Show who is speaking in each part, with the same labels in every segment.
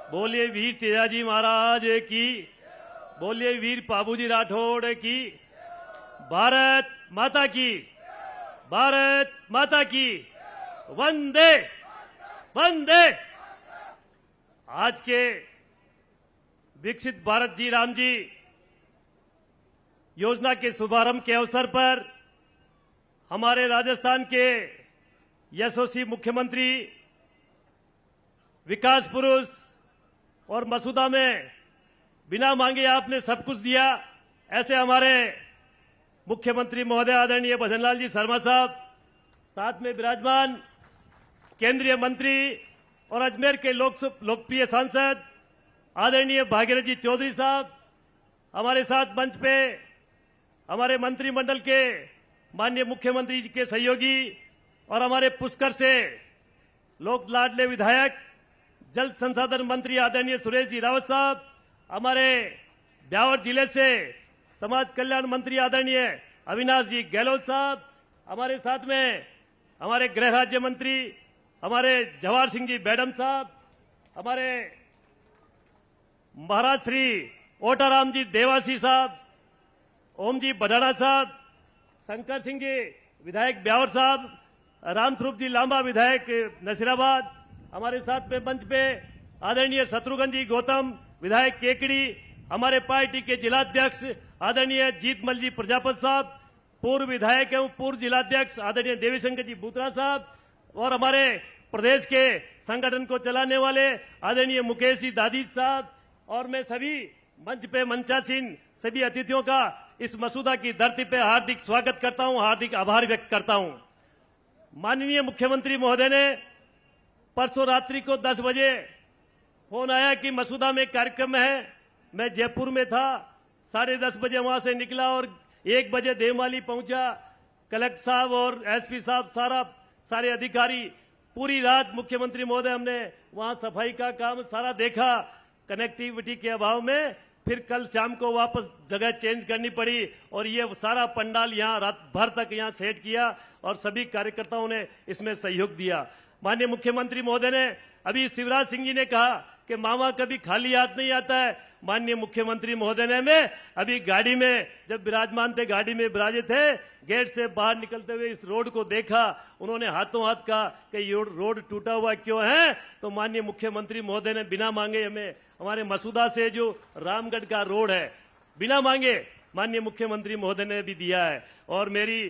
Speaker 1: बोलिए वीर तेजाजी महाराज की, बोलिए वीर पाबूजी राठौड़ की। भारत माता की, भारत माता की। वंदे वंदे। आज के विकसित भारत जी राम जी योजना के शुभारंभ के अवसर पर हमारे राजस्थान के यशस्वी मुख्यमंत्री, विकास पुरुष और मसूदा में बिना मांगे आपने सब कुछ दिया, ऐसे हमारे मुख्यमंत्री महोदय आदरणीय भजनलाल जी शर्मा साहब, साथ में विराजमान केंद्रीय मंत्री और अजमेर के लोकप्रिय सांसद आदरणीय भागीरथ जी चौधरी साहब, हमारे साथ मंच पे हमारे मंत्रिमंडल के माननीय मुख्यमंत्री जी के सहयोगी और हमारे पुष्कर से लोक लाडले विधायक जल संसाधन मंत्री आदरणीय सुरेश जी रावत साहब, हमारे ब्यावर जिले से समाज कल्याण मंत्री आदरणीय अविनाश जी गहलोत साहब, हमारे साथ में हमारे गृह राज्य मंत्री हमारे जवाहर सिंह जी बैडम साहब, हमारे महाराज श्री ओटाराम जी देवासी साहब, ओम जी बडाना साहब, शंकर सिंह जी विधायक ब्यावर साहब, रामस्वरूप जी लांबा विधायक नसीराबाद, हमारे साथ में मंच पे आदरणीय शत्रुघ्न जी गौतम विधायक केकड़ी, हमारे पार्टी के जिलाध्यक्ष आदरणीय जीतमल जी प्रजापत साहब, पूर्व विधायक एवं पूर्व जिलाध्यक्ष आदरणीय देवीशंकर जी बूत्रा साहब, और हमारे प्रदेश के संगठन को चलाने वाले आदरणीय मुकेश जी दादी साहब, और मैं सभी मंच पे मंचासीन सभी अतिथियों का इस मसूदा की धरती पे हार्दिक स्वागत करता हूं, हार्दिक आभार व्यक्त करता हूं। माननीय मुख्यमंत्री महोदय ने परसों रात्रि को 10 बजे फोन आया कि मसूदा में कार्यक्रम है। मैं जयपुर में था, 10:30 बजे वहां से निकला और 1 बजे देवमाली पहुंचा। कलेक्टर साहब और एसपी साहब सारे अधिकारी पूरी रात मुख्यमंत्री महोदय हमने वहां सफाई का काम सारा देखा। कनेक्टिविटी के अभाव में फिर कल शाम को वापस जगह चेंज करनी पड़ी और ये सारा पंडाल यहाँ रात भर तक यहाँ सेट किया और सभी कार्यकर्ताओं ने इसमें सहयोग दिया। माननीय मुख्यमंत्री महोदय ने अभी शिवराज सिंह जी ने कहा कि मामा कभी खाली हाथ नहीं आता है। माननीय मुख्यमंत्री महोदय ने मैं अभी गाड़ी में जब विराजमान थे, गाड़ी में विराजे थे, गेट से बाहर निकलते हुए इस रोड को देखा। उन्होंने हाथों हाथ कहा कि ये रोड टूटा हुआ क्यों है, तो माननीय मुख्यमंत्री महोदय ने बिना मांगे हमें हमारे मसूदा से जो रामगढ़ का रोड है बिना मांगे माननीय मुख्यमंत्री महोदय ने भी दिया है। और मेरी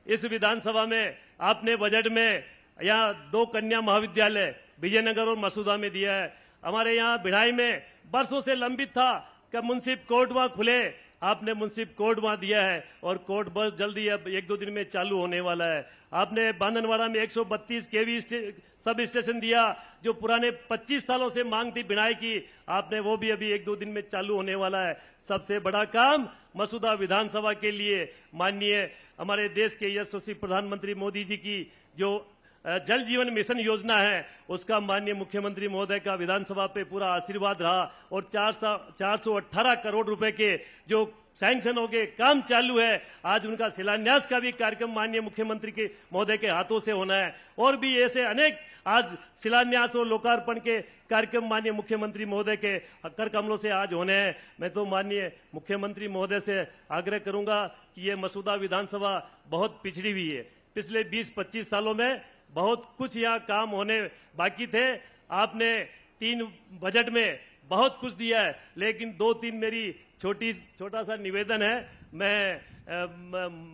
Speaker 1: इस विधानसभा में आपने बजट में यहाँ 2 कन्या महाविद्यालय विजयनगर और मसूदा में दिया है। हमारे यहाँ भिड़ाई में बरसों से लंबित था कि मुंसिफ कोर्ट वहां खुले, आपने मुंसिफ कोर्ट वहां दिया है और कोर्ट बस जल्दी अब 1-2 दिन में चालू होने वाला है। आपने बांधनवाड़ा में 132 केवी सब स्टेशन दिया, जो पुराने 25 सालों से मांग थी भिड़ाई की, आपने वो भी अभी 1-2 दिन में चालू होने वाला है। सबसे बड़ा काम मसूदा विधानसभा के लिए माननीय हमारे देश के यशस्वी प्रधानमंत्री मोदी जी की जो जल जीवन मिशन योजना है, उसका माननीय मुख्यमंत्री महोदय का विधानसभा पे पूरा आशीर्वाद रहा और 418 करोड़ रुपए के जो सैंक्शन हो गए, काम चालू है। आज उनका शिलान्यास का भी कार्यक्रम माननीय मुख्यमंत्री के महोदय के हाथों से होना है और भी ऐसे अनेक आज शिलान्यास और लोकार्पण के कार्यक्रम माननीय मुख्यमंत्री महोदय के कर कमलों से आज होने हैं। मैं तो माननीय मुख्यमंत्री महोदय से आग्रह करूंगा कि ये मसूदा विधानसभा बहुत पिछड़ी हुई है। पिछले 20-25 सालों में बहुत कुछ यहाँ काम होने बाकी थे। आपने 3 बजट में बहुत कुछ दिया है, लेकिन 2-3 मेरी छोटा सा निवेदन है। मैं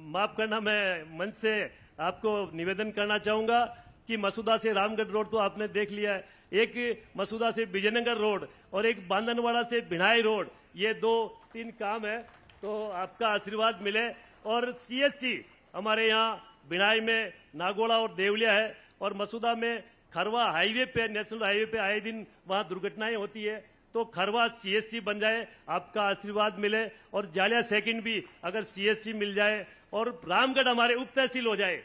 Speaker 1: माफ करना, मैं मंच से आपको निवेदन करना चाहूंगा कि मसूदा से रामगढ़ रोड तो आपने देख लिया है, एक मसूदा से विजयनगर रोड और एक बांधनवाड़ा से भिड़ाई रोड, ये 2-3 काम है, तो आपका आशीर्वाद मिले। और CSC हमारे यहाँ भिड़ाई में नागोड़ा और देवलिया है और मसूदा में खरवा हाईवे पे, नेशनल हाईवे पे आए दिन वहां दुर्घटनाएं होती है, तो खरवा CSC बन जाए, आपका आशीर्वाद मिले। और जालिया सेकंड भी अगर CSC मिल जाए और रामगढ़ हमारे उप तहसील हो जाए,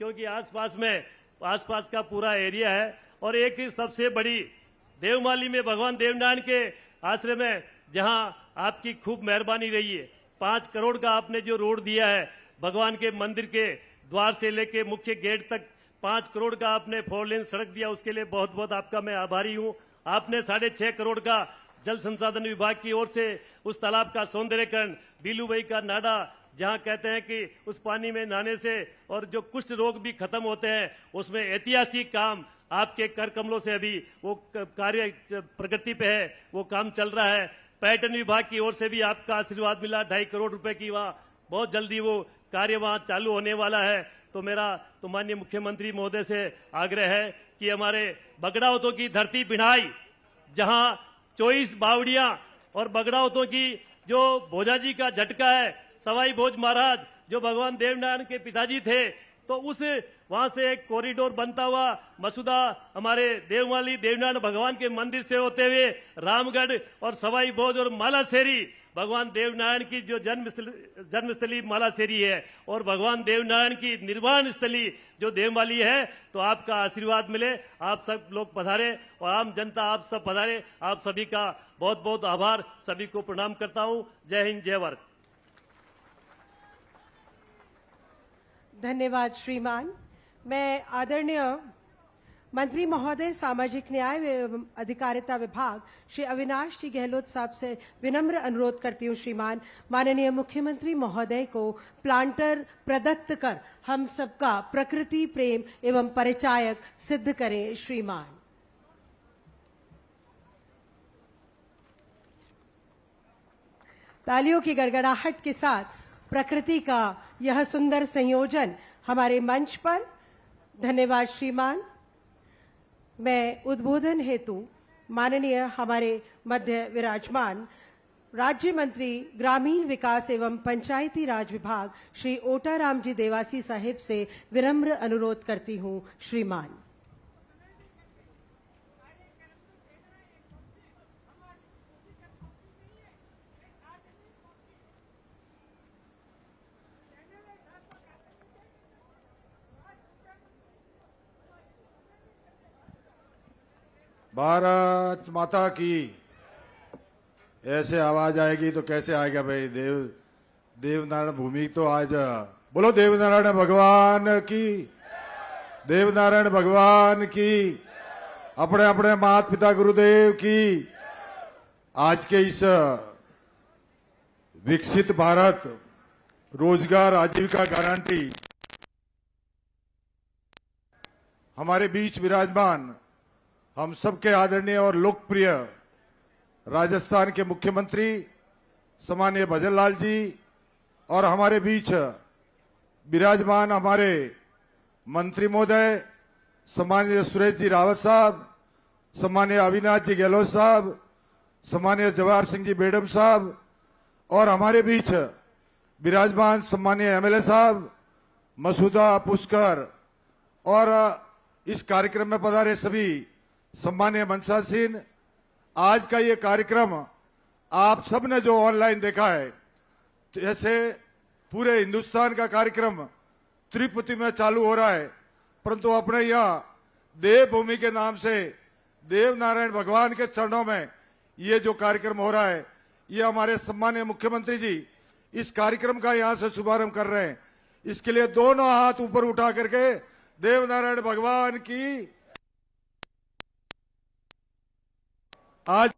Speaker 1: क्योंकि आसपास का पूरा एरिया है। और एक सबसे बड़ी देवमाली में भगवान देवनारायण के आश्रम है, जहां आपकी खूब मेहरबानी रही है। 5 करोड़ का आपने जो रोड दिया है भगवान के मंदिर के द्वार से लेके मुख्य गेट तक 5 करोड़ का आपने 4 लेन सड़क दिया, उसके लिए बहुत बहुत आपका मैं आभारी हूं। आपने 6.5 करोड़ का जल संसाधन विभाग की ओर से उस तालाब का सौंदर्यकरण, बीलूबाई का नाडा, जहां कहते हैं कि उस पानी में नहाने से और जो कुष्ठ रोग भी खत्म होते हैं, उसमें ऐतिहासिक काम आपके कर कमलों से अभी वो कार्य प्रगति पे है, वो काम चल रहा है। पर्यटन विभाग की ओर से भी आपका आशीर्वाद मिला, 2.5 करोड़ रुपए की वहाँ बहुत जल्दी वो कार्य वहाँ चालू होने वाला है। तो मेरा तो माननीय मुख्यमंत्री महोदय से आग्रह है कि हमारे बगड़ावतों की धरती बिढ़ाई, जहां 24 बावड़ियां और बगड़ावतों की जो भोजाजी का झटका है, सवाई भोज महाराज जो भगवान देवनारायण के पिताजी थे, तो उस वहां से एक कॉरिडोर बनता हुआ मसूदा हमारे देवमाली देवनारायण भगवान के मंदिर से होते हुए रामगढ़ और सवाई भोज और मालासेरी, भगवान देवनारायण की जो जन्मस्थली मालासेरी है और भगवान देवनारायण की निर्वाण स्थली जो देवमाली है, तो आपका आशीर्वाद मिले। आप सब लोग पधारे और आम जनता आप सब पधारे। आप सभी का बहुत बहुत आभार, सभी को प्रणाम करता हूं। जय हिंद, जय भारत।
Speaker 2: धन्यवाद श्रीमान। मैं आदरणीय मंत्री महोदय सामाजिक न्याय एवं अधिकारिता विभाग श्री अविनाश जी गहलोत साहब से विनम्र अनुरोध करती हूँ श्रीमान, माननीय मुख्यमंत्री महोदय को प्लांटर प्रदत्त कर हम सबका प्रकृति प्रेम एवं परिचायक सिद्ध करें श्रीमान। तालियों की गड़गड़ाहट के साथ प्रकृति का यह सुंदर संयोजन हमारे मंच पर। धन्यवाद श्रीमान। मैं उद्बोधन हेतु माननीय हमारे मध्य विराजमान राज्य मंत्री ग्रामीण विकास एवं पंचायती राज विभाग श्री ओटाराम जी देवासी साहिब से विनम्र अनुरोध करती हूं श्रीमान।
Speaker 3: भारत माता की। ऐसे आवाज आएगी तो कैसे आएगा भाई। देवनारायण भूमि तो आज बोलो देवनारायण भगवान की, देवनारायण भगवान की, अपने अपने माता पिता गुरुदेव की। आज के इस विकसित भारत रोजगार आजीविका गारंटी हमारे बीच विराजमान हम सबके आदरणीय और लोकप्रिय राजस्थान के मुख्यमंत्री सम्माननीय भजन लाल जी और हमारे बीच विराजमान हमारे मंत्री महोदय सम्माननीय सुरेश जी रावत साहब, सम्माननीय अविनाश जी गहलोत साहब, सम्माननीय जवाहर सिंह जी बेडम साहब और हमारे बीच विराजमान सम्माननीय एमएलए साहब मसूदा पुष्कर और इस कार्यक्रम में पधारे सभी सम्माननीय मंचासीन। आज का ये कार्यक्रम आप सबने जो ऑनलाइन देखा है, तो ऐसे पूरे हिंदुस्तान का कार्यक्रम त्रिपुटी में चालू हो रहा है, परंतु अपने यहाँ देवभूमि के नाम से देवनारायण भगवान के चरणों में ये जो कार्यक्रम हो रहा है, ये हमारे सम्माननीय मुख्यमंत्री जी इस कार्यक्रम का यहाँ से शुभारंभ कर रहे हैं। इसके लिए दोनों हाथ ऊपर उठा करके देवनारायण भगवान की। आज